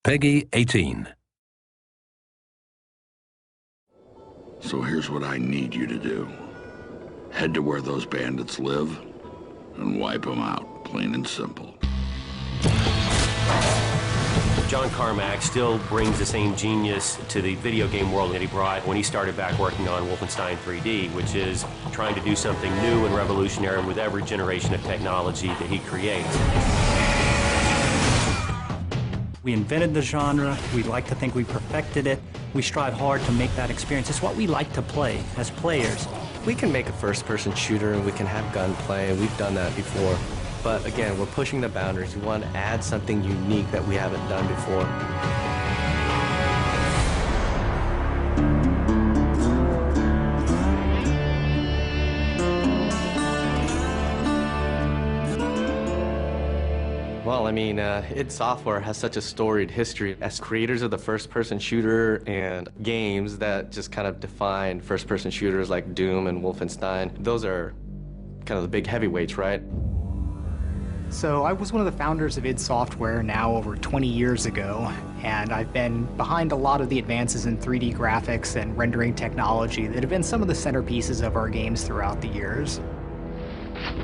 Peggy 18. So here's what I need you to do. Head to where those bandits live and wipe them out, plain and simple. John Carmack still brings the same genius to the video game world that he brought when he started back working on Wolfenstein 3D, which is trying to do something new and revolutionary with every generation of technology that he creates. We invented the genre. We like to think we perfected it. We strive hard to make that experience. It's what we like to play as players. We can make a first-person shooter and we can have gunplay, and we've done that before. But again, we're pushing the boundaries. We want to add something unique that we haven't done before. Well, I mean, id Software has such a storied history as creators of the first-person shooter and games that just kind of define first-person shooters like Doom and Wolfenstein. Those are kind of the big heavyweights, right? So I was one of the founders of id Software now over 20 years ago, and I've been behind a lot of the advances in 3D graphics and rendering technology that have been some of the centerpieces of our games throughout the years.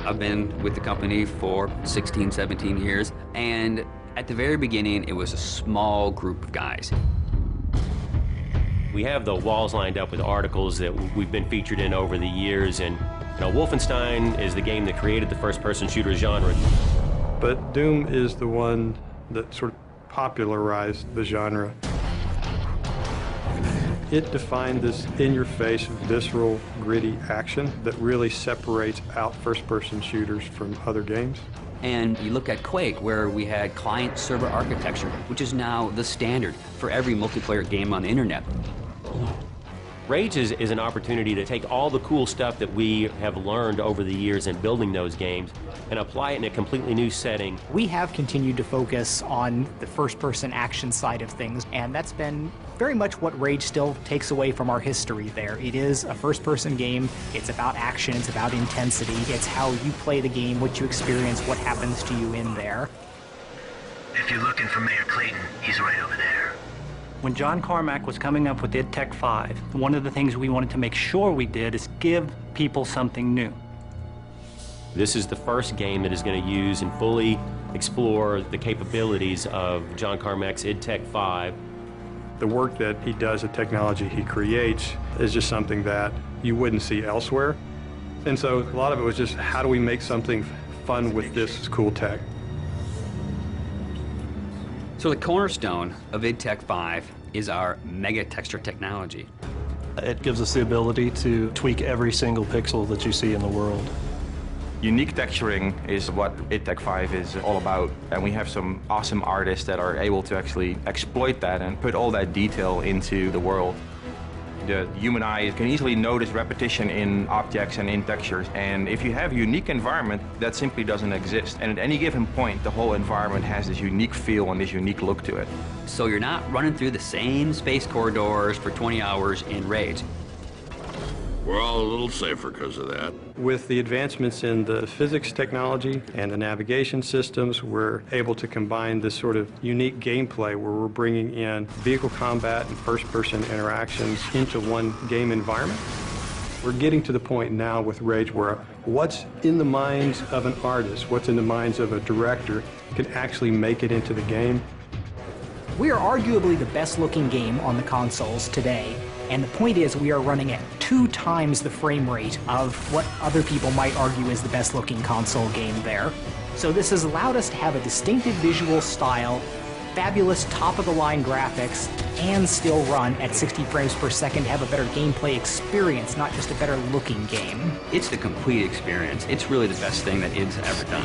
I've been with the company for 16, 17 years, and at the very beginning, it was a small group of guys. We have the walls lined up with articles that we've been featured in over the years, and Wolfenstein is the game that created the first-person shooter genre. But Doom is the one that sort of popularized the genre. It defined this in-your-face, visceral, gritty action that really separates out first-person shooters from other games. And you look at Quake, where we had client-server architecture, which is now the standard for every multiplayer game on the internet. Rage is an opportunity to take all the cool stuff that we have learned over the years in building those games and apply it in a completely new setting. We have continued to focus on the first-person action side of things, and that's been very much what Rage still takes away from our history there. It is a first-person game. It's about action. It's about intensity. It's how you play the game, what you experience, what happens to you in there. If you're looking for Mayor Clayton, he's right over there. When John Carmack was coming up with id Tech 5, one of the things we wanted to make sure we did is give people something new. This is the first game that is going to use and fully explore the capabilities of John Carmack's id Tech 5. The work that he does, the technology he creates, is just something that you wouldn't see elsewhere. And so a lot of it was just, how do we make something fun with this cool tech? So the cornerstone of id Tech 5 is our mega texture technology. It gives us the ability to tweak every single pixel that you see in the world. Unique texturing is what id Tech 5 is all about, and we have some awesome artists that are able to actually exploit that and put all that detail into the world. The human eye can easily notice repetition in objects and in textures, and if you have a unique environment, that simply doesn't exist. And at any given point, the whole environment has this unique feel and this unique look to it. So you're not running through the same space corridors for 20 hours in Rage. We're all a little safer because of that. With the advancements in the physics technology and the navigation systems, we're able to combine this sort of unique gameplay where we're bringing in vehicle combat and first-person interactions into one game environment. We're getting to the point now with Rage where what's in the minds of an artist, what's in the minds of a director, can actually make it into the game. We are arguably the best-looking game on the consoles today. And the point is, we are running at 2 times the frame rate of what other people might argue is the best-looking console game there. So this has allowed us to have a distinctive visual style, fabulous top-of-the-line graphics, and still run at 60 frames per second to have a better gameplay experience, not just a better-looking game. It's the complete experience. It's really the best thing that id's ever done.